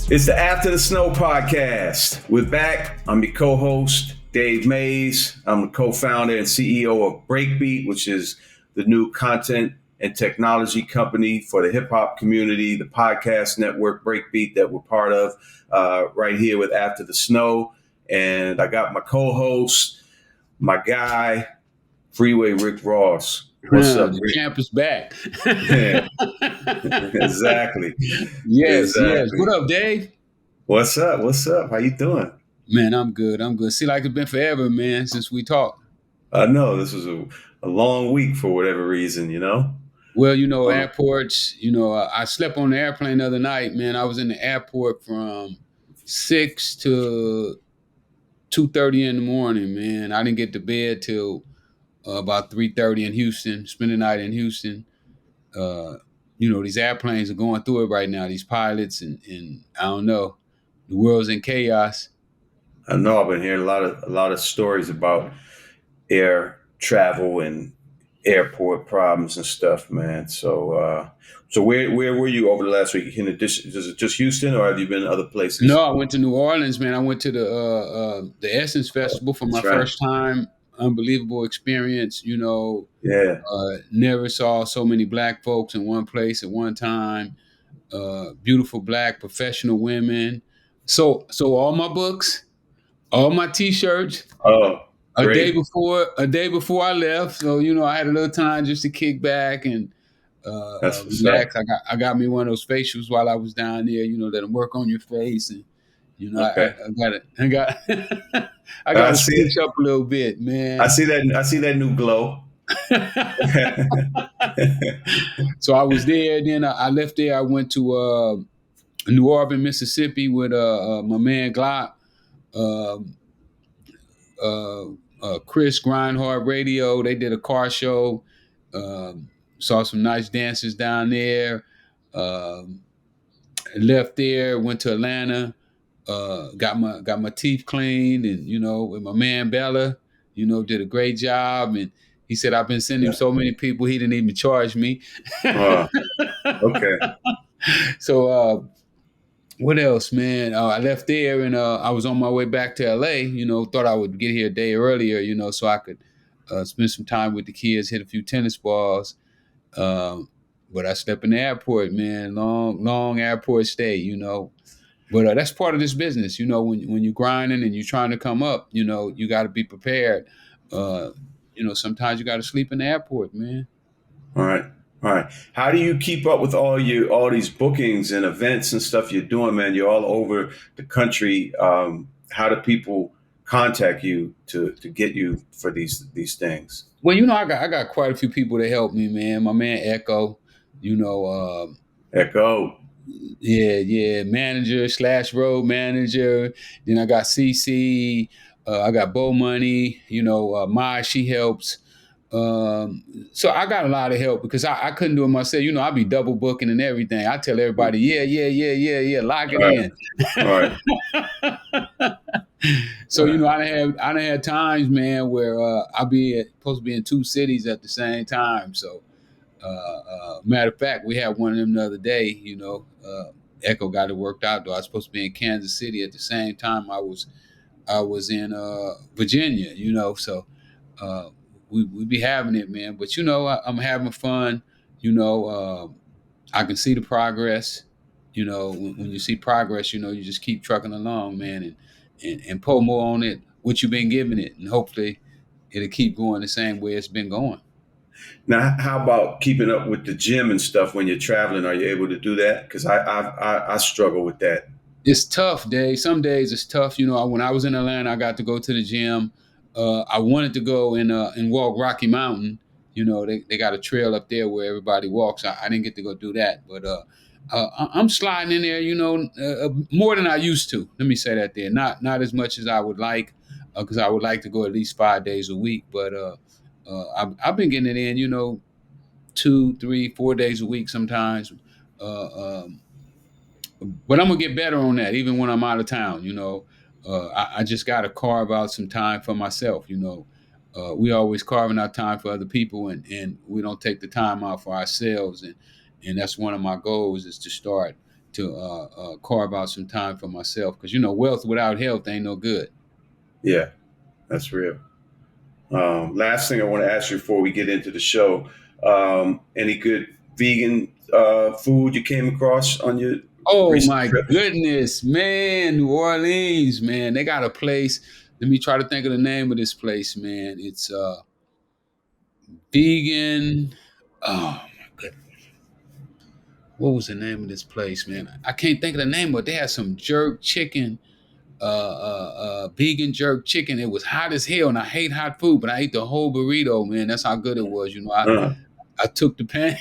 It's the After the Snow podcast. We're back. I'm your co-host, Dave Mays. I'm the co-founder and CEO of Breakbeat, which is the new content and technology company for the hip-hop community, the podcast network Breakbeat that we're part of right here with After the Snow. And I got my co-host, my guy, Freeway Rick Ross. What's up, The Rick? champ is back. Yeah. Exactly. Yes. Exactly. What up, Dave? What's up? How you doing? Man, I'm good. See, like it's been forever, man, since we talked. I know this was a long week for whatever reason, you know? Well, airports, I slept on the airplane the other night, man. I was in the airport from 6 to 2:30 in the morning, man. I didn't get to bed till about 3:30 in Houston, spend the night in Houston. These airplanes are going through it right now, these pilots, and I don't know, the world's in chaos. I know I've been hearing a lot of stories about air travel and airport problems and stuff, man. So where were you over the last week? In addition, is it just Houston, or have you been to other places? No, I went to New Orleans, man. I went to the Essence Festival for my first time. Unbelievable experience, Yeah. Never saw so many black folks in one place at one time. Beautiful black professional women. So all my books, all my T-shirts. Oh, a great. day before I left. So I had a little time just to kick back and relax. I got me one of those facials while I was down there. That'll work on your face, and Okay. I got to switch up a little bit, man. I see that new glow. So I was there. Then I left there. I went to New Orleans, Mississippi, with my man Glock, Chris Grindhard Radio. They did a car show. Saw some nice dancers down there. Left there, went to Atlanta. Got my teeth cleaned, and with my man Bella, did a great job. And he said I've been sending him so many people he didn't even charge me. Okay. So what else, man? I left there and I was on my way back to LA. Thought I would get here a day earlier, so I could spend some time with the kids, hit a few tennis balls. But I slept in the airport, man. Long airport stay, But that's part of this business, when you're grinding and you're trying to come up, you got to be prepared. Sometimes you got to sleep in the airport, man. All right. How do you keep up with all these bookings and events and stuff you're doing, man? You're all over the country. How do people contact you to get you for these things? Well, I got quite a few people that help me, man. My man Echo, Echo. Yeah, manager / road manager. Then I got CC. I got Bo Money. Mai, she helps. So I got a lot of help because I couldn't do it myself. I'd be double booking and everything. I tell everybody, yeah, lock it in. All right. So I done had times, man, where I'll be supposed to be in 2 cities at the same time. So matter of fact, we had one of them the other day. Echo got it worked out though. I was supposed to be in Kansas City at the same time I was in Virginia. So we be having it, man. But I'm having fun. I can see the progress. When you see progress, you just keep trucking along, man, and pour more on it, what you've been giving it, and hopefully it'll keep going the same way it's been going. Now, how about keeping up with the gym and stuff when you're traveling? Are you able to do that? Because I struggle with that. It's tough, Dave. Some days it's tough. When I was in Atlanta, I got to go to the gym. I wanted to go and walk Rocky Mountain. They got a trail up there where everybody walks. I didn't get to go do that, but I'm sliding in there, more than I used to. Let me say that there. Not as much as I would like, because I would like to go at least 5 days a week. But I've been getting it in, 2, 3, 4 days a week sometimes. But I'm gonna get better on that, even when I'm out of town. I just got to carve out some time for myself. We always carving out time for other people, and we don't take the time out for ourselves. And that's one of my goals, is to start, carve out some time for myself, because wealth without health ain't no good. Yeah, that's real. Last thing I want to ask you before we get into the show: any good vegan food you came across on your Oh recent my trips? goodness, man, New Orleans, man, they got a place. Let me try to think of the name of this place, man. It's vegan. Oh my goodness. What was the name of this place, man? I can't think of the name, but they had some jerk chicken, vegan jerk chicken. It was hot as hell, and I hate hot food, but I ate the whole burrito, man. That's how good it was. Uh. I took the pain.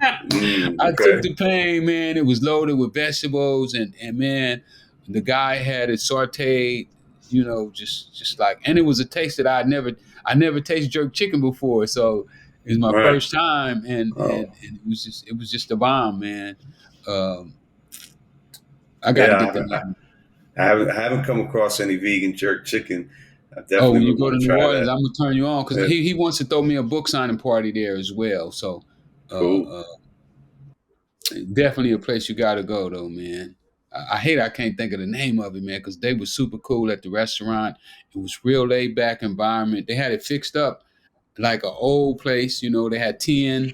I took Okay. the pain, man. It was loaded with vegetables, and man, the guy had it sauteed, just like, and it was a taste that I never tasted jerk chicken before, so it was my Right. first time, and Oh, it was just a bomb, man. Um, I got to yeah. get the name. I haven't come across any vegan jerk chicken. I Oh, definitely when you would go want to to New try Orleans, that. I'm gonna turn you on, because Yeah. he wants to throw me a book signing party there as well. So, Cool. uh, definitely a place you got to go, though, man. I hate I can't think of the name of it, man, because they were super cool at the restaurant. It was real laid back environment. They had it fixed up like an old place. They had tin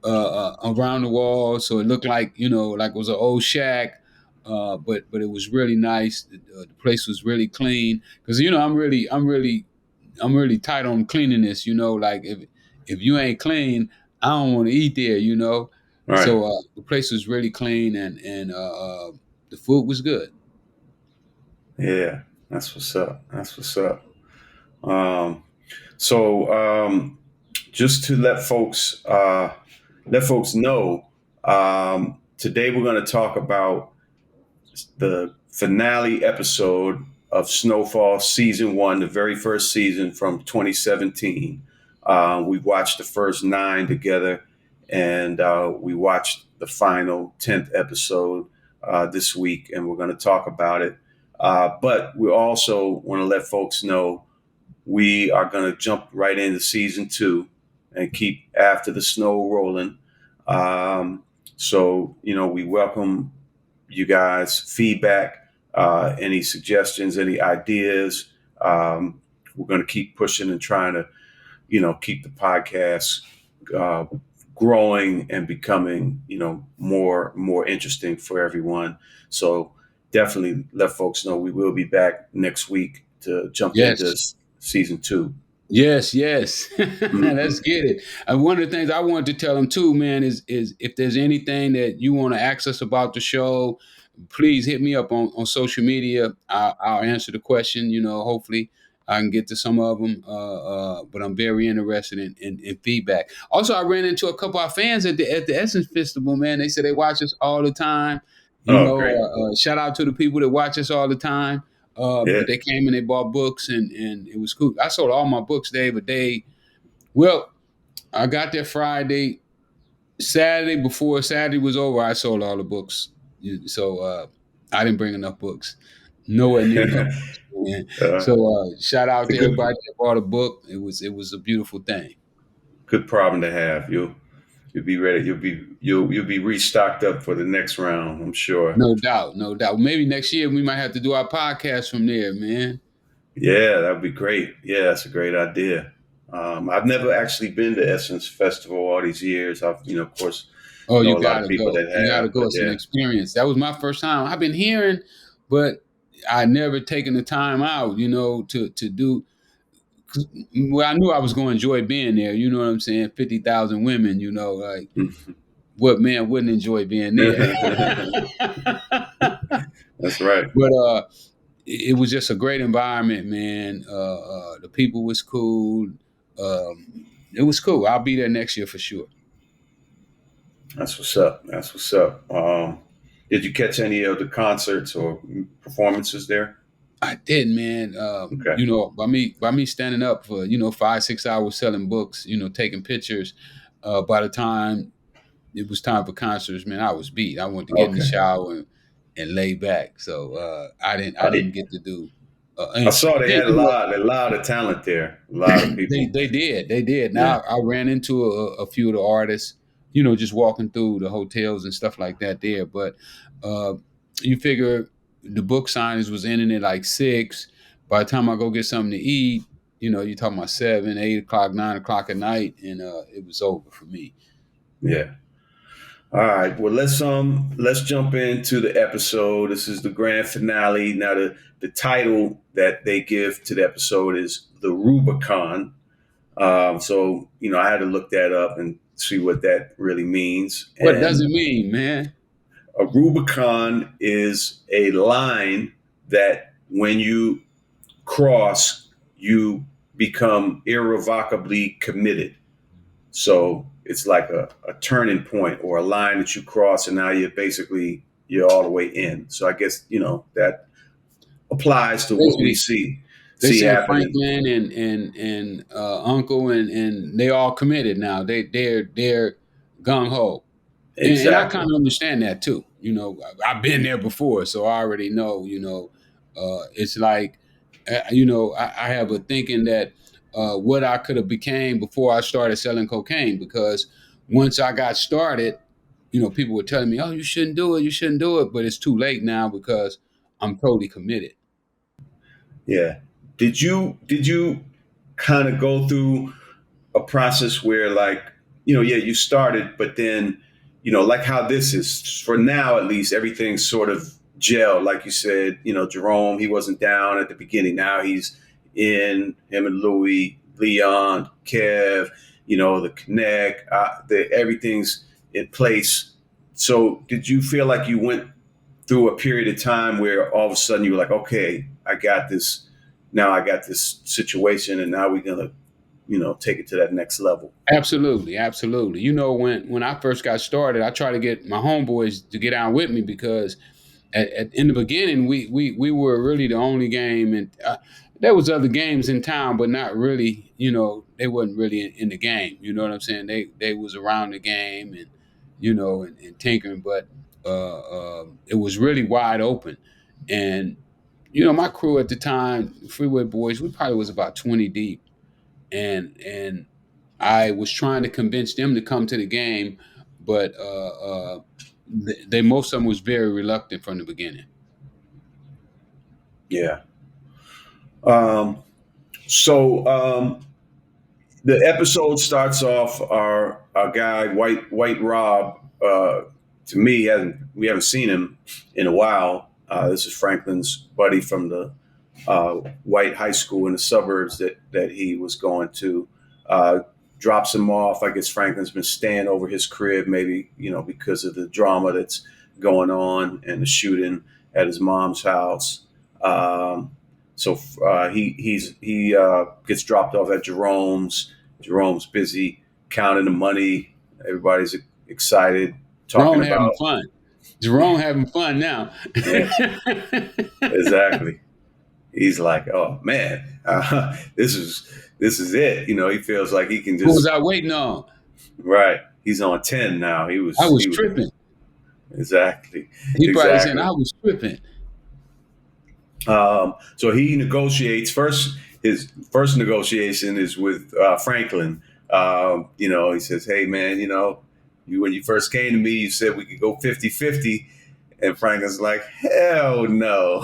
around the wall, so it looked like like it was an old shack. But it was really nice. The place was really clean, because I'm really tight on cleanliness. Like if you ain't clean, I don't want to eat there. Right. So the place was really clean, and the food was good. Yeah. That's what's up. That's what's up. Um, so just to let folks know, today we're going to talk about the finale episode of Snowfall season one, the very first season from 2017. We watched the first 9 together, and we watched the final 10th episode this week, and we're going to talk about it. But we also want to let folks know we are going to jump right into season 2 and keep after the snow rolling. So, we welcome you guys' feedback, any suggestions, any ideas. We're going to keep pushing and trying to, keep the podcast uh, growing and becoming, more interesting for everyone. So definitely let folks know we will be back next week to jump into Yes. season 2. Yes, yes. Hmm. Let's get it. And one of the things I wanted to tell them too, man, is if there's anything that you want to ask us about the show, please hit me up on social media. I'll answer the question. Hopefully I can get to some of them. But I'm very interested in feedback. Also, I ran into a couple of fans at the Essence Festival. Man, they said they watch us all the time. Oh, great. Shout out to the people that watch us all the time. Yeah. But they came and they bought books, and it was cool. I sold all my books day, but well, I got there Friday. Saturday, before Saturday was over, I sold all the books. So I didn't bring enough books. Nowhere near enough books, man. So shout out It's a to everybody that bought a book. It was a beautiful thing. good problem to have. You'll be ready. You'll be restocked up for the next round, I'm sure. No doubt, no doubt. Maybe next year we might have to do our podcast from there, man. Yeah, that would be great. Yeah, that's a great idea. I've never actually been to Essence Festival all these years. I've, of course, Oh, know you a lot of gotta people go. that You gotta have, go. but It's an yeah. experience. That was my first time. I've been hearing, but I never taken the time out, to do. 'Cause, well, I knew I was going to enjoy being there. You know what I'm saying? 50,000 women. Like what man wouldn't enjoy being there? That's right. But it was just a great environment, man. The people was cool. It was cool. I'll be there next year for sure. That's what's up. That's what's up. Did you catch any of the concerts or performances there? I did, man. Okay. By me standing up for 5-6 hours selling books, taking pictures. By the time it was time for concerts, man, I was beat. I wanted to get in the Okay. shower and lay back. So I I, didn't get to do. I And saw they then had a lot of talent there. A lot of they people. they did. Yeah. Now I ran into a few of the artists. just walking through the hotels and stuff like that there. But you figure the book signings was ending at like 6. By the time I go get something to eat, you're talking about 7, 8 o'clock, 9 o'clock at night, and it was over for me. Yeah. All right. Well, let's jump into the episode. This is the grand finale. Now, the title that they give to the episode is the Rubicon. So I had to look that up and see what that really means. What And does it mean, man? a Rubicon is a line that when you cross, you become irrevocably committed. So it's like a turning point or a line that you cross, and now you're all the way in. So I guess that applies to what we Basically, see they said happening. Franklin and Uncle and they all committed now. They're gung ho. And I kind Exactly. of understand that too. I've been there before, so I already know. It's like, I have a thinking that what I could have became before I started selling cocaine. Because once I got started, people were telling me, "Oh, you shouldn't do it. You shouldn't do it." But it's too late now because I'm totally committed. Yeah. Did you kind of go through a process where, like, yeah, you started, but then, like how this is for now, at least everything's sort of gel. Like you said, Jerome, he wasn't down at the beginning. Now he's in, him and Louis, Leon, Kev, the connect, everything's in place. So did you feel like you went through a period of time where all of a sudden you were like, okay, I got this, now I got this situation, and now we're going to, take it to that next level? Absolutely, absolutely. When I first got started, I tried to get my homeboys to get out with me because in the beginning we were really the only game, and there was other games in town, but not really. They wasn't really in the game. You know what I'm saying? They was around the game and and tinkering, but it was really wide open. And my crew at the time, Freeway Boys, we probably was about 20 deep, and I was trying to convince them to come to the game, but they most of them was very reluctant from the beginning. Yeah. Um, so the episode starts off, our guy White Rob. To me, we haven't seen him in a while. This is Franklin's buddy from the white high school in the suburbs that he was going to. Drops him off. I guess Franklin's been staying over his crib, maybe because of the drama that's going on and the shooting at his mom's house. So he gets dropped off at Jerome's. Jerome's busy counting the money. Everybody's excited, talking Jerome having about. fun. Jerome having fun now. Yeah, exactly. He's like, oh man, this is it. He feels like he can What was just. I waiting on? Right. He's on 10 now. He I was was he was tripping. exactly. He probably saying Exactly. I was tripping. So he negotiates first. His first negotiation is with Franklin. He says, hey man, when you first came to me, you said we could go 50-50. And Franklin's like, hell no.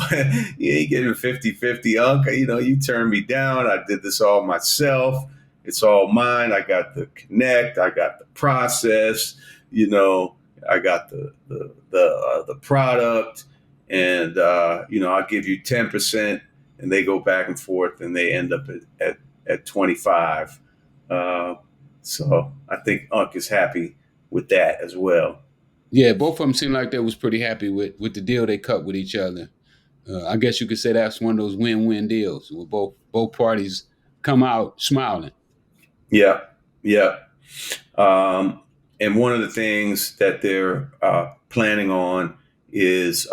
You ain't getting 50-50, Unc. You turned me down. I did this all myself. It's all mine. I got the connect. I got the process. I got the product. And, I'll give you 10%. And they go back and forth, and they end up at 25. So I think Unc is happy with that as well. Yeah, both of them seemed like they was pretty happy with the deal they cut with each other. I guess you could say that's one of those win-win deals where both parties come out smiling. Yeah, yeah. And one of the things that they're planning on is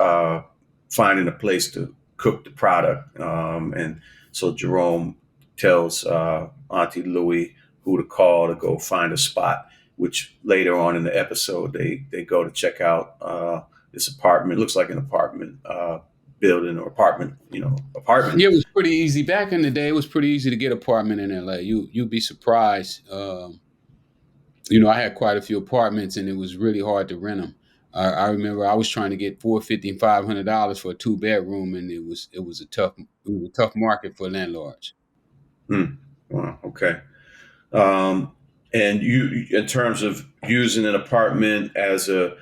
finding a place to cook the product. And so Jerome tells Auntie Louie who to call to go find a spot, which later on in the episode, they go to check out this apartment. It looks like an apartment building or apartment. Yeah, it was pretty easy. Back in the day, it was pretty easy to get an apartment in LA. You'd be surprised. I had quite a few apartments, and it was really hard to rent them. I remember I was trying to get $450 and $500 for a 2-bedroom, and it was a tough market for landlords. Wow. Okay. And you, in terms of using an apartment as a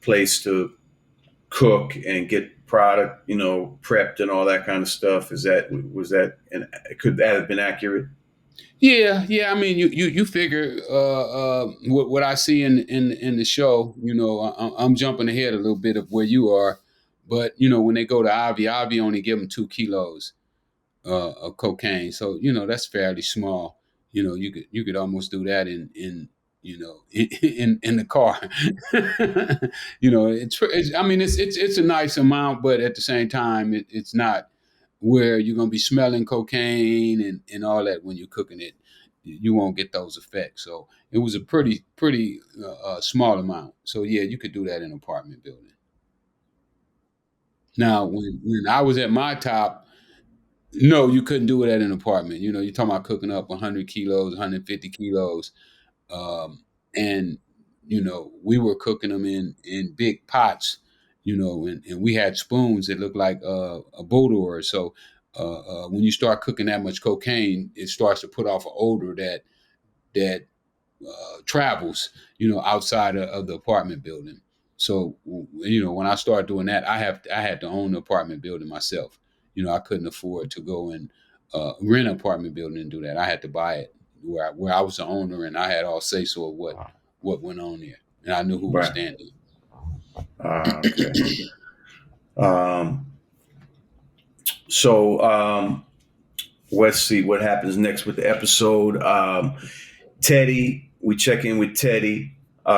place to cook and get product, prepped and all that kind of stuff, and could that have been accurate? Yeah. I mean, you figure what I see in the show. I'm jumping ahead a little bit of where you are, but when they go to Ivy only give them 2 kilos of cocaine, so that's fairly small. You could almost do that in in the car. I mean, it's a nice amount, but at the same time, it's not where you're gonna be smelling cocaine and all that when you're cooking it. You won't get those effects. So it was a pretty small amount. So yeah, you could do that in an apartment building. Now, when I was at my top, no, you couldn't do it at an apartment. You're talking about cooking up 100 kilos, 150 kilos, and we were cooking them in big pots. And we had spoons that looked like a boat oar. So when you start cooking that much cocaine, it starts to put off an odor that travels, outside of the apartment building. So when I started doing that, I had to own the apartment building myself. I couldn't afford to go and rent an apartment building and do that. I had to buy it where I was the owner, and I had all say so of what went on there, and I knew who was Right. standing. Okay. Um, so let's see what happens next with the episode. Teddy, we check in with Teddy. They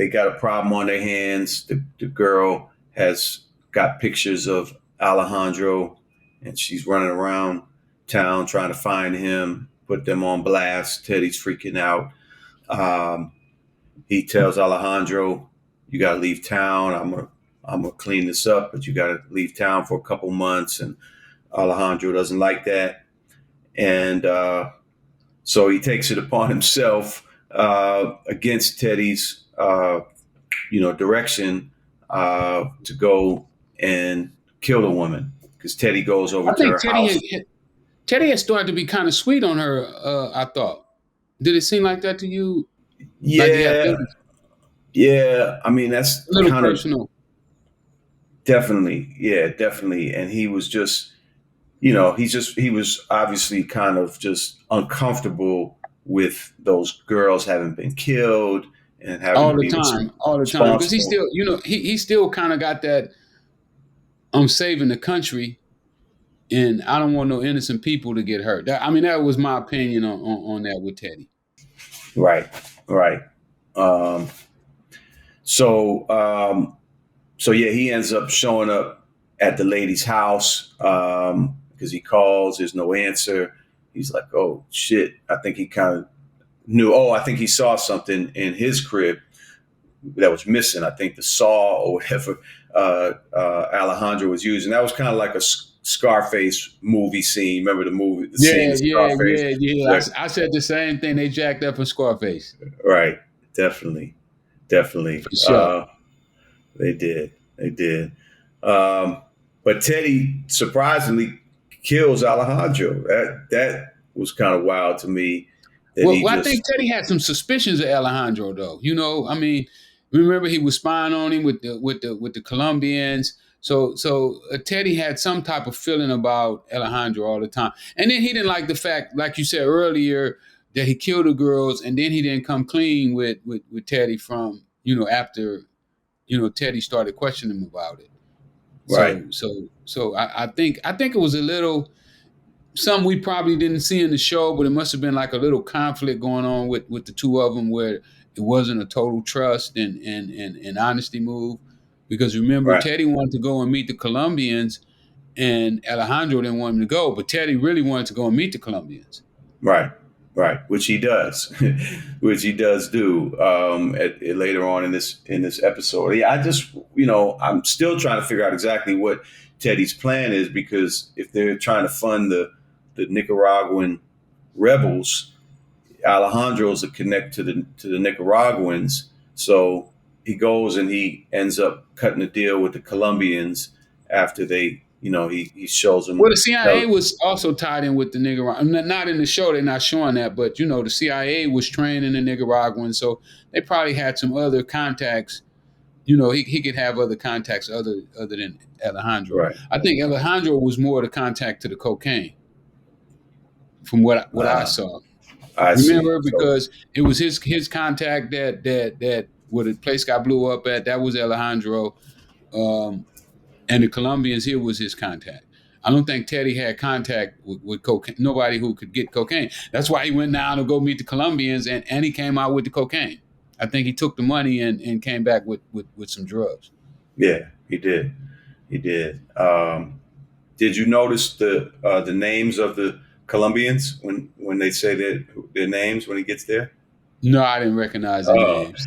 got a problem on their hands. The girl has got pictures of Alejandro, and she's running around town trying to find him, put them on blast. Teddy's freaking out. He tells Alejandro, "You got to leave town. I'm gonna clean this up, but you got to leave town for a couple months." And Alejandro doesn't like that, and so he takes it upon himself against Teddy's, direction to go and kill the woman, because Teddy goes over I to think her house. Teddy had started to be kind of sweet on her. I thought. Did it seem like that to you? Like he had Yeah, feelings? yeah. I mean, that's A little kind of personal. definitely, yeah, definitely. And he was just, he was obviously kind of just uncomfortable with those girls having been killed and having to be All the time, because he responsible. still, he still kind of got that. I'm saving the country, and I don't want no innocent people to get hurt. That was my opinion on that with Teddy. Right, right. Um, so, so yeah, he ends up showing up at the lady's house because he calls. There's no answer. He's like, "Oh shit!" I think he kind of knew. Oh, I think he saw something in his crib that was missing. I think the saw or whatever Alejandro was using. That was kind of like a Scarface movie scene. Remember the scene Yeah, in yeah, Scarface? yeah, yeah. Where, I said the same thing. They jacked up for Scarface right, definitely, definitely. for sure. They did. They did. Um, but Teddy surprisingly kills Alejandro. That was kind of wild to me that he Well, I think just Teddy had some suspicions of Alejandro, though. Remember he was spying on him with the Colombians. So Teddy had some type of feeling about Alejandro all the time, and then he didn't like the fact, like you said earlier, that he killed the girls, and then he didn't come clean with Teddy from after Teddy started questioning him about it. right, So I think it was a little something we probably didn't see in the show, but it must have been like a little conflict going on with the two of them, where it wasn't a total trust and honesty move. Because remember, right, Teddy wanted to go and meet the Colombians, and Alejandro didn't want him to go, but Teddy really wanted to go and meet the Colombians. right, right. Which he does, which he does do later on in this episode. Yeah, I just I'm still trying to figure out exactly what Teddy's plan is, because if they're trying to fund the Nicaraguan rebels, Alejandro's a connect to the Nicaraguans, so he goes and he ends up cutting a deal with the Colombians after they, he shows them. Well, the CIA was also tied in with the Nicaraguan. Not in the show, they're not showing that, but the CIA was training the Nicaraguans, so they probably had some other contacts. He could have other contacts other than Alejandro. Right. I think Alejandro was more the contact to the cocaine, from what I saw. I see. Remember, because it was his contact that where the place got blew up at. That was Alejandro, and the Colombians here was his contact. I don't think Teddy had contact with cocaine. Nobody who could get cocaine. That's why he went down to go meet the Colombians, and he came out with the cocaine. I think he took the money and came back with some drugs. Yeah, he did. He did. Did you notice the names of the Colombians when they say their names when he gets there? No, I didn't recognize the names.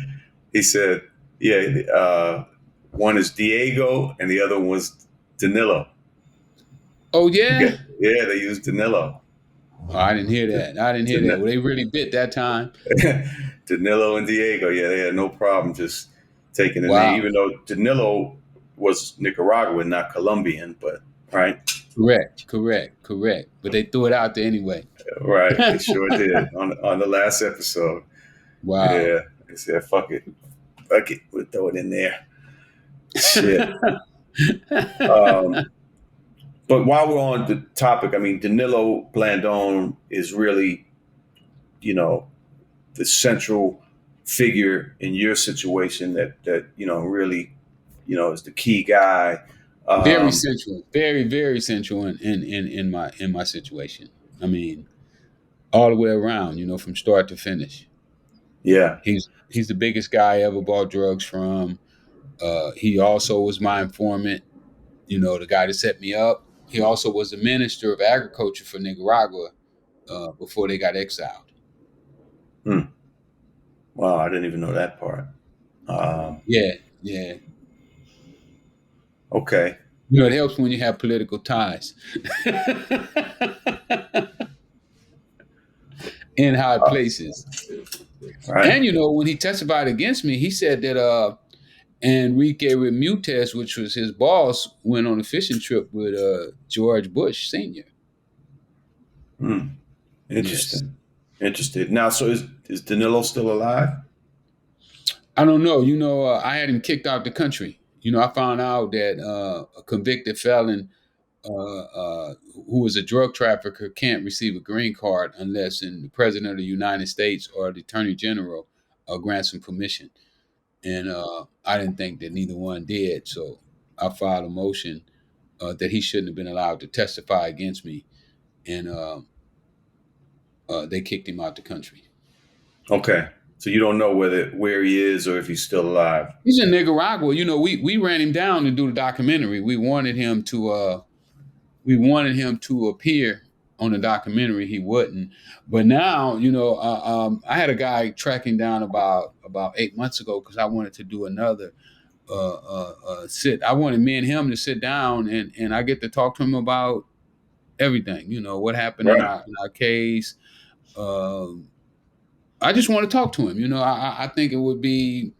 He said, yeah, one is Diego and the other one was Danilo. Oh, yeah? Yeah, they used Danilo. Oh, I didn't hear that. Well, they really bit that time. Danilo and Diego, yeah, they had no problem just taking the Wow. name, even though Danilo was Nicaraguan, not Colombian, but right? Correct. But they threw it out there anyway. Right, they sure did on the last episode. Wow. Yeah, they said, fuck it, we'll throw it in there. Shit. But while we're on the topic, I mean, Danilo Blandon is really, the central figure in your situation that really, is the key guy. Very central, very central in my situation. I mean, all the way around, from start to finish. Yeah, he's the biggest guy I ever bought drugs from. He also was my informant. The guy that set me up. He also was the minister of agriculture for Nicaragua before they got exiled. Wow, I didn't even know that part. Yeah. Okay. It helps when you have political ties. In high places. Right. And when he testified against me, he said that Enrique Remutes, which was his boss, went on a fishing trip with George Bush Sr. Interesting. Yes. Interesting. Now, so is Danilo still alive? I don't know. I had him kicked out the country. I found out that a convicted felon who was a drug trafficker can't receive a green card unless the President of the United States or the Attorney General grants him permission. And I didn't think that neither one did. So I filed a motion that he shouldn't have been allowed to testify against me. And they kicked him out the country. Okay. So you don't know where he is or if he's still alive. He's in Nicaragua. We ran him down to do the documentary. We wanted him to appear on the documentary. He wouldn't. But now, I had a guy tracking down about 8 months ago because I wanted to do another sit. I wanted me and him to sit down and I get to talk to him about everything. What happened in our case. I just want to talk to him. I think it would be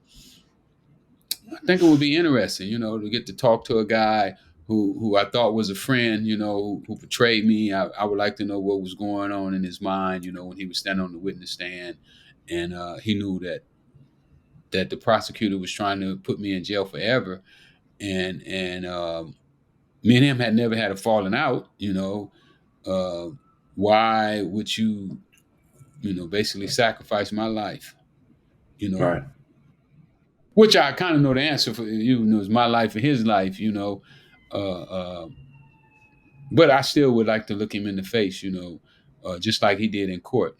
interesting, to get to talk to a guy who I thought was a friend, who betrayed me. I would like to know what was going on in his mind, when he was standing on the witness stand, and he knew that the prosecutor was trying to put me in jail forever, and me and him had never had a falling out. Why would you, basically sacrifice my life? Right. Which I kind of know the answer for. It's my life and his life. But I still would like to look him in the face. Just like he did in court.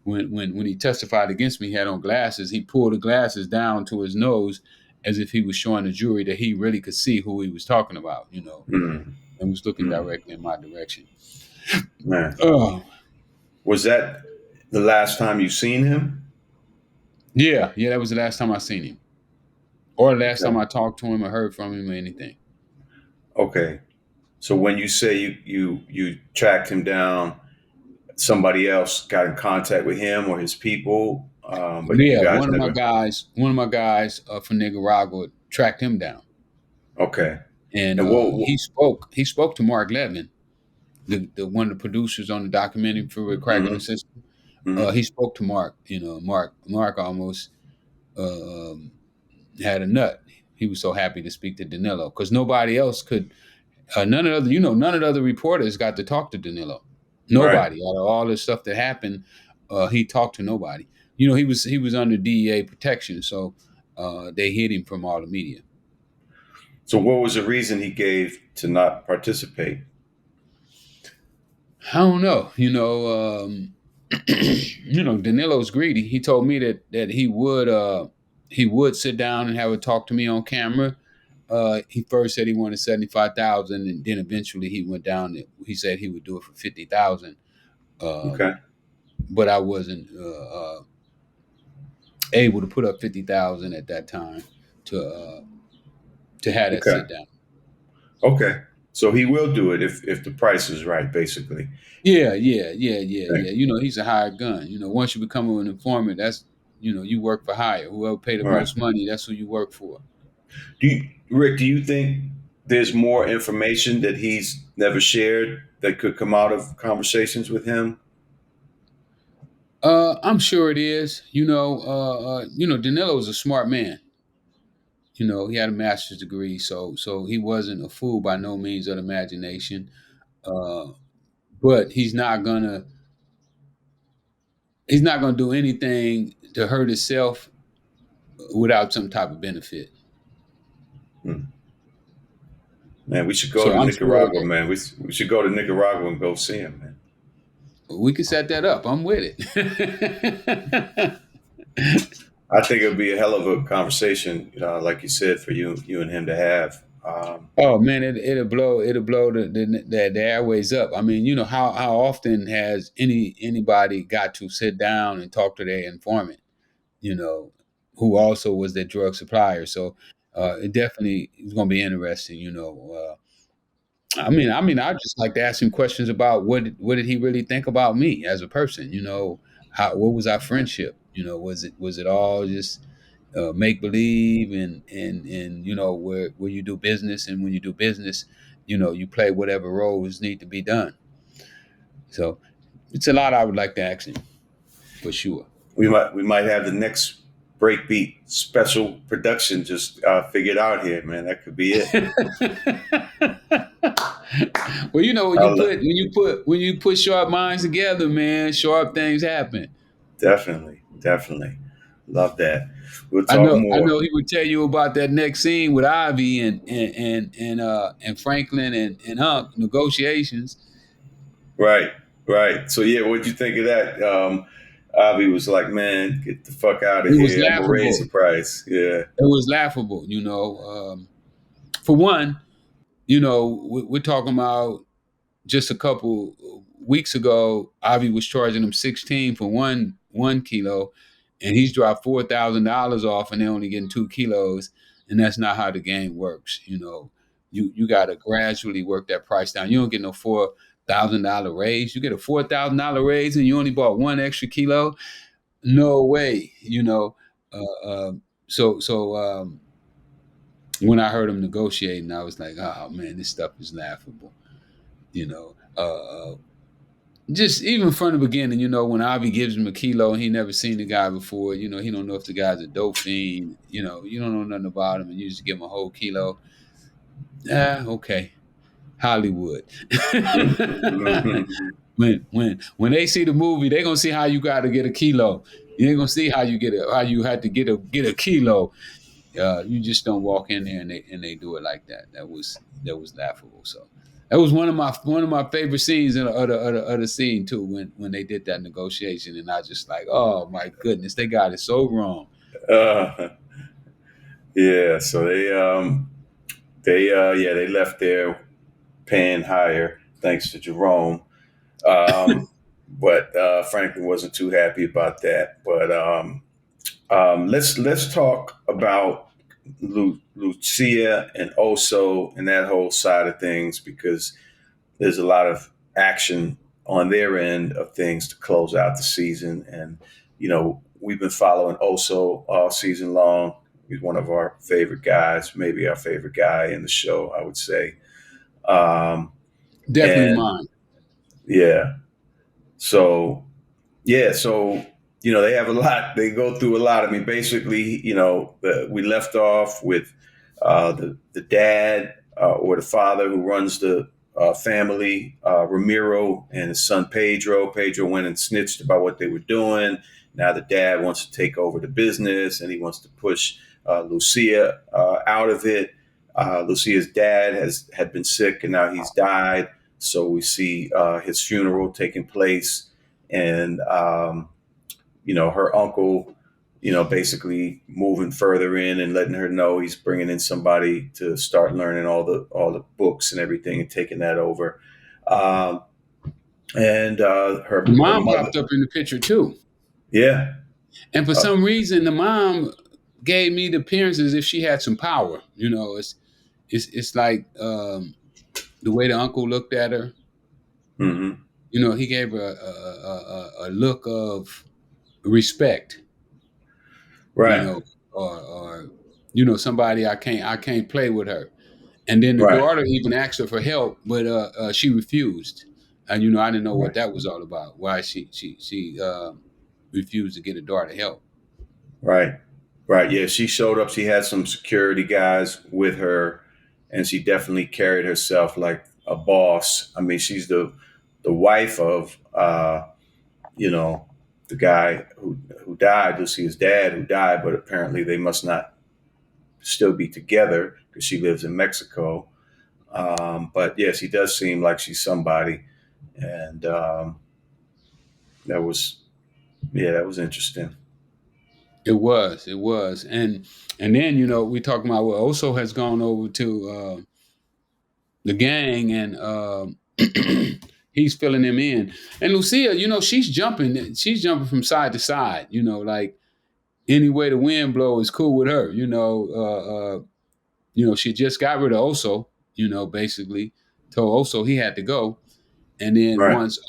When he testified against me, he had on glasses. He pulled the glasses down to his nose, as if he was showing the jury that he really could see who he was talking about. And was looking directly in my direction. Man. Was that the last time you seen him? Yeah, that was the last time I seen him, or the last time I talked to him or heard from him or anything. Okay, so when you say you tracked him down, somebody else got in contact with him or his people, but you Yeah, guys never. one of my guys from Nicaragua tracked him down, Okay. and And he spoke to Mark Levin, the one of the producers on the documentary for the Crackling hmm System. hmm He spoke to Mark. Mark almost uh, um, had a nut. He was so happy to speak to Danilo because nobody else could. None of the other reporters got to talk to Danilo. Right. Nobody. Out of all this stuff that happened, he talked to nobody. He was under DEA protection, so they hid him from all the media. So what was the reason he gave to not participate? I don't know. Danilo's greedy. He told me that he would sit down and have a talk to me on camera. He first said he wanted 75,000, and then eventually he went down. He said he would do it for 50,000. Okay. But I wasn't able to put up 50,000 at that time to have that Okay. sit down. Okay. So he will do it if the price is right, basically. Yeah. Okay. He's a hired gun. Once you become an informant, that's you work for hire. Whoever pay the All right. most money, that's who you work for. Rick, do you think there's more information that he's never shared that could come out of conversations with him? I'm sure it is. Danilo's a smart man. He had a master's degree, so he wasn't a fool by no means of the imagination. Uh, but he's not gonna do anything to hurt himself without some type of benefit. Hmm. Man, we should go So to I'm sure Nicaragua, man. We should go to Nicaragua and go see him, man. we can set that up. I'm with it. I think it would be a hell of a conversation, like you said, for you and him to have. Oh man, it'll blow the airways up. I mean, how often has anybody got to sit down and talk to their informant, you know, who also was their drug supplier? So it definitely is going to be interesting. I just like to ask him questions about what did he really think about me as a person? What was our friendship? Was it all just make believe and where you do business, and when you do business, you play whatever roles need to be done. So it's a lot I would like to ask him for sure. We might have the next Breakbeat special production just figured out here, man. That could be it. Well, when you I'll, put sharp minds together, man, sharp things happen. definitely love that. We'll I talk know, I more. know. He would tell you about that next scene with Ivy and Franklin and Unc negotiations. Right, right. So yeah, what'd you think of that? Avi was like, "Man, get the fuck out of It was here. I'm gonna raise laughable. the price." Yeah. It was laughable. For one, we're talking about just a couple weeks ago. Avi was charging him 16 for one kilo, and he's dropped $4,000 off, and they're only getting 2 kilos. And that's not how the game works. You got to gradually work that price down. You don't get no $4,000 raise. You get a $4,000 raise, and you only bought one extra kilo. No way. Uh, so when I heard him negotiating, I was like, oh man, this stuff is laughable. You know, uh, just even from the beginning, when Avi gives him a kilo and he never seen the guy before, he don't know if the guy's a dope fiend. You don't know nothing about him, and you just give him a whole kilo. Okay, Hollywood. when they see the movie, they gonna see how you got to get a kilo. You ain't gonna see how you had to get a kilo. You just don't walk in there and they do it like that. That was laughable. So that was one of my favorite scenes in the scene too, when they did that negotiation, and I just like, oh my goodness, they got it so wrong. uh, yeah. So they left there paying higher thanks to Jerome. Um, but Franklin wasn't too happy about that. But let's talk about Lucia and Oso and that whole side of things because there's a lot of action on their end of things to close out the season. And, we've been following Oso all season long. He's one of our favorite guys, maybe our favorite guy in the show, I would say. Um, Definitely and mine. yeah, so they have a lot. They go through a lot. I mean, basically, we left off with the dad or the father who runs the family, Ramiro, and his son Pedro. Pedro went and snitched about what they were doing. Now the dad wants to take over the business, and he wants to push Lucia out of it. Lucia's dad had been sick, and now he's died. So we see his funeral taking place, and her uncle, basically moving further in and letting her know he's bringing in somebody to start learning all the books and everything and taking that over. And her Mom mother, popped up in the picture too. yeah. And for some reason, the mom gave me the appearance as if she had some power. It's like the way the uncle looked at her. Mm-hmm. He gave her a look of respect. Right. Or somebody I can't play with her. And then the Right. daughter even asked her for help, but she refused. And I didn't know what that was all about. Why she refused to get her daughter help. Right. Right. Yeah. She showed up. She had some security guys with her, and she definitely carried herself like a boss. I mean, she's the wife of, the guy who died, Lucia's dad who died, but apparently they must not still be together because she lives in Mexico. But yes, he does seem like she's somebody. And that was interesting. It was. And then, we talking about well, Oso has gone over to the gang and he's filling them in. And Lucia, she's jumping from side to side, like any way the wind blows is cool with her. She just got rid of Oso, basically told Oso he had to go. And then Right. once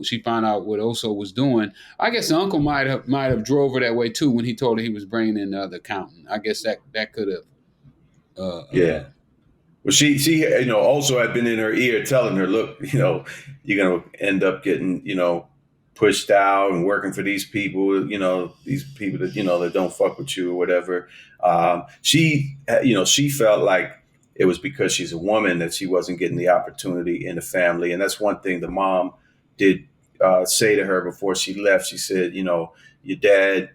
she found out what Oso was doing. I guess the uncle might have drove her that way too when he told her he was bringing in the accountant. I guess that could have. Yeah. Well, she also had been in her ear telling her, look, you're going to end up getting, pushed out and working for these people, these people that, that don't fuck with you or whatever. She felt like it was because she's a woman that she wasn't getting the opportunity in the family. And that's one thing the mom did say to her before she left. She said, your dad,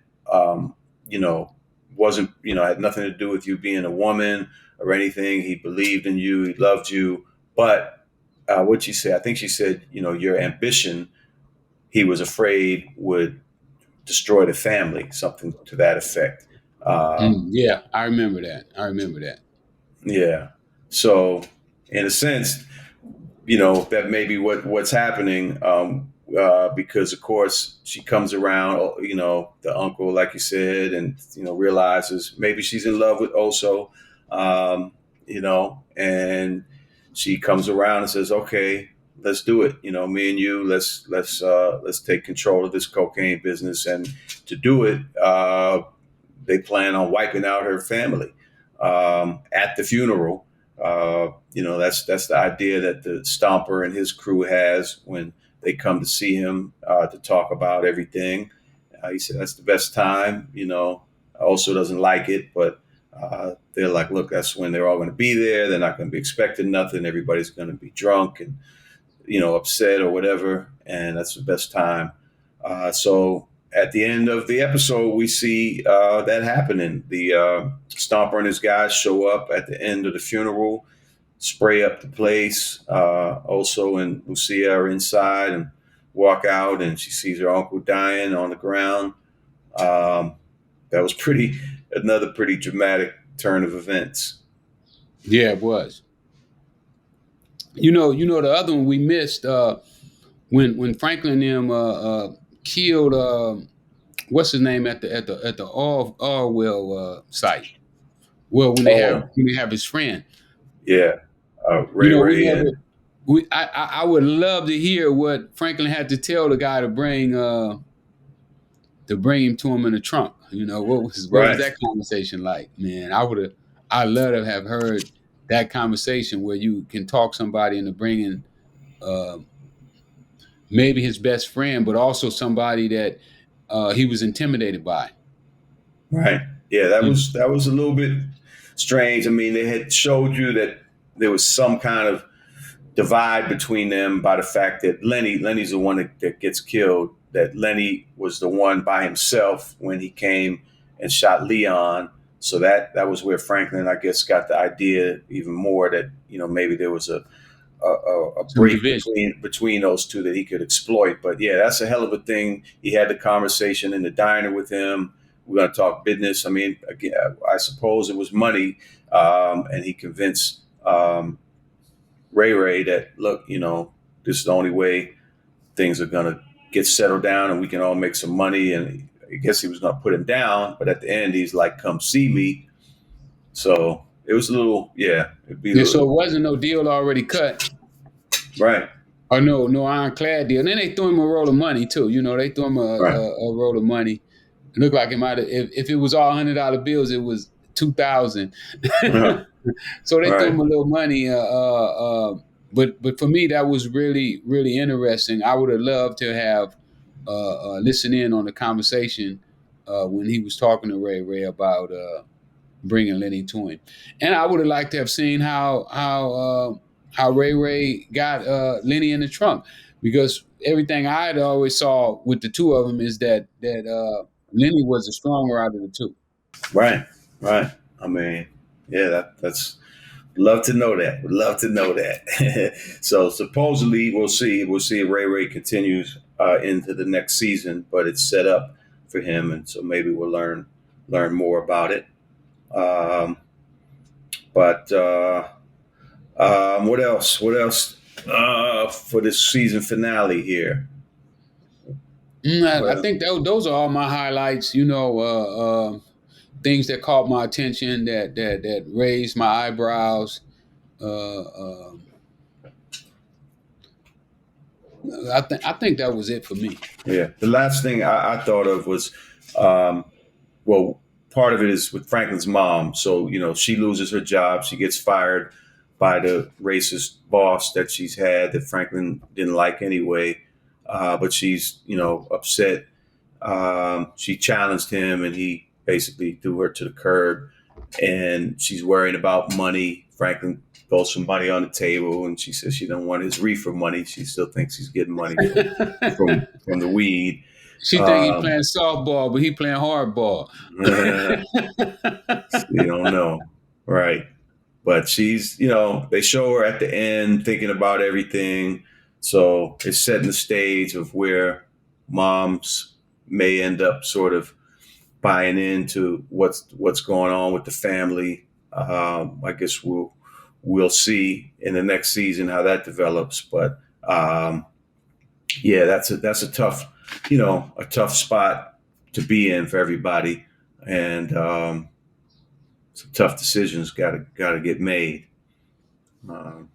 wasn't, had nothing to do with you being a woman or anything. He believed in you. He loved you. But what'd she say? I think she said, your ambition, he was afraid would destroy the family, something to that effect. Yeah, I remember that. Yeah. So in a sense, that may be what's happening. Because of course she comes around, the uncle, like you said, and, realizes maybe she's in love with Oso, and she comes around and says, okay, let's do it. Me and you, let's take control of this cocaine business. And to do it, they plan on wiping out her family at the funeral. That's the idea that the Stomper and his crew has when they come to see him to talk about everything. He said that's the best time. Also doesn't like it, but they're like, look, that's when they're all going to be there. They're not going to be expecting nothing. Everybody's going to be drunk and upset or whatever, and that's the best time. So at the end of the episode, we see that happening. The Stomper and his guys show up at the end of the funeral, spray up the place. Oso and Lucia are inside and walk out, and she sees her uncle dying on the ground. That was another pretty dramatic turn of events. Yeah, it was. The other one we missed when Franklin and them killed what's his name at the Orwell site. Well, when they have his friend. Yeah, We Ray never and I would love to hear what Franklin had to tell the guy to bring him to him in the trunk. What was Right. that conversation like, man? I'd love to have heard that conversation where you can talk somebody into bringing uh, maybe his best friend, but also somebody that he was intimidated by. Right. Yeah, that You was that was a little bit strange. I mean, they had showed you that there was some kind of divide between them by the fact that Lenny's the one that gets killed. That Lenny was the one by himself when he came and shot Leon. So that was where Franklin, I guess, got the idea even more that maybe there was a some break division. between those two that he could exploit. But yeah, that's a hell of a thing. He had the conversation in the diner with him. We're going to talk business. I mean, again, I suppose it was money, and he convinced Ray that, look, this is the only way things are going to get settled down, and we can all make some money. And I guess he was going to put him down, but at the end, he's like, "Come see me." So it was a little, yeah, it'd be a Yeah, so little, it wasn't no deal already cut. right, Or no ironclad deal. And then they threw him a roll of money too. They threw him right, a roll of money. It looked like it might have. If it was all $100 bills, it was 2,000. So they threw right, him a little money. But for me, that was really really interesting. I would have loved to have listened in on the conversation when he was talking to Ray about bringing Lenny to him, and I would have liked to have seen how Ray got Lenny in the trunk, because everything I had always saw with the two of them is that Lenny was the stronger out of the two. right, right. I mean, yeah, that's love to know that. Would love to know that. So supposedly we'll see. We'll see if Ray continues into the next season, but it's set up for him, and so maybe we'll learn more about it. Um, but what else? What else for this season finale here? I Well, think those are all my highlights. Things that caught my attention, that raised my eyebrows. Uh, um, I think that was it for me. yeah. The last thing I thought of was, um, well, part of it is with Franklin's mom. So she loses her job. She gets fired by the racist boss that she's had that Franklin didn't like anyway. But she's upset. She challenged him, and he basically threw her to the curb. And she's worrying about money. Franklin throws some money on the table, and she says she don't want his reefer money. She still thinks he's getting money from the weed. She think he Um, playing softball, but he playing hardball. you don't know, right? But she's, they show her at the end thinking about everything. So it's setting the stage of where moms may end up sort of buying into what's going on with the family. I guess we'll see in the next season how that develops. But yeah, that's a tough, a tough spot to be in for everybody, and some tough decisions gotta get made. Um,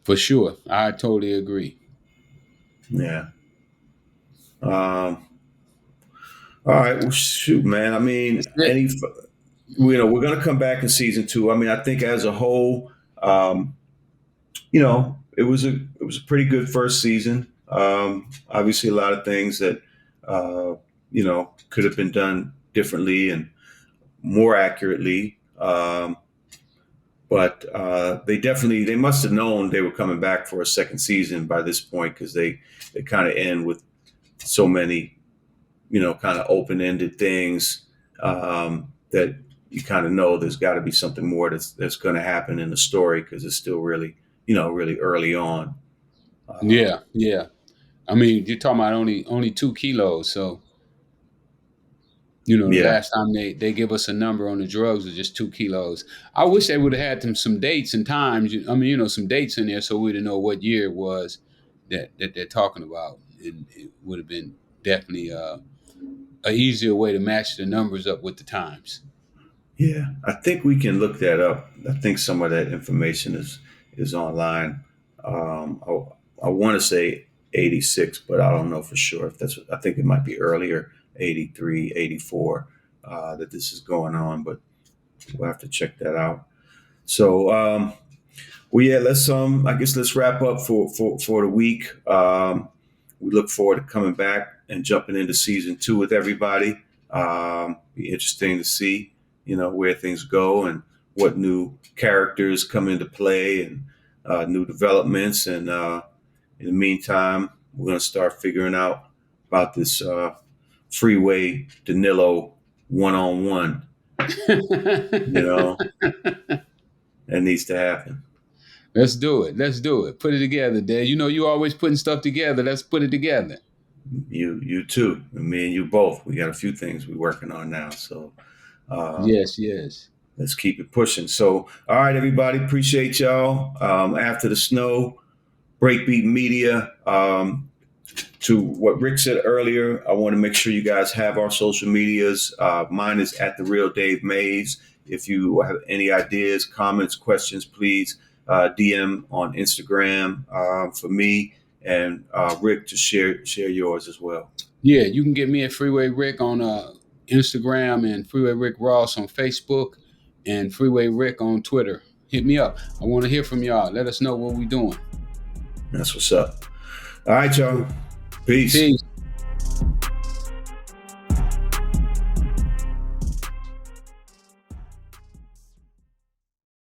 For sure, I totally agree. yeah. Um, all right. Well, shoot, man. I mean, we're gonna come back in season two. I mean, I think as a whole, it was a pretty good first season. Obviously, a lot of things that could have been done differently and more accurately. But they must have known they were coming back for a second season by this point, because they kind of end with so many kind of open ended things, that you kind of know there's got to be something more that's going to happen in the story, because it's still really really early on. Yeah, yeah. I mean, you're talking about only 2 kilos, so the Yeah, last time they give us a number on the drugs was just 2 kilos. I wish they would have had some dates and times. I mean, some dates in there so we'd know what year it was that they're talking about. It would have been definitely a easier way to match the numbers up with the times. yeah. I think we can look that up. I think some of that information is online. I want to say 86, but I don't know for sure if that's. I think it might be earlier, 83, 84, that this is going on, but we'll have to check that out. So, well, yeah, I guess let's wrap up for the week. We look forward to coming back and jumping into season 2 with everybody. Be interesting to see, where things go and what new characters come into play and new developments. And in the meantime, we're going to start figuring out about this freeway Danilo one-on-one. That needs to happen. Let's do it. Put it together, Dave. You always putting stuff together. Let's put it together. You too. Me and you both. We got a few things we're working on now. So yes. Let's keep it pushing. So, all right, everybody. Appreciate y'all. After the snow, Breakbeat Media. To what Rick said earlier, I want to make sure you guys have our social medias. Mine is at The Real Dave Mays. If you have any ideas, comments, questions, please DM on Instagram for me and Rick to share yours as well. Yeah, you can get me at Freeway Rick on Instagram and Freeway Rick Ross on Facebook and Freeway Rick on Twitter. Hit me up. I want to hear from y'all. Let us know what we're doing. That's what's up. All right, y'all. Peace.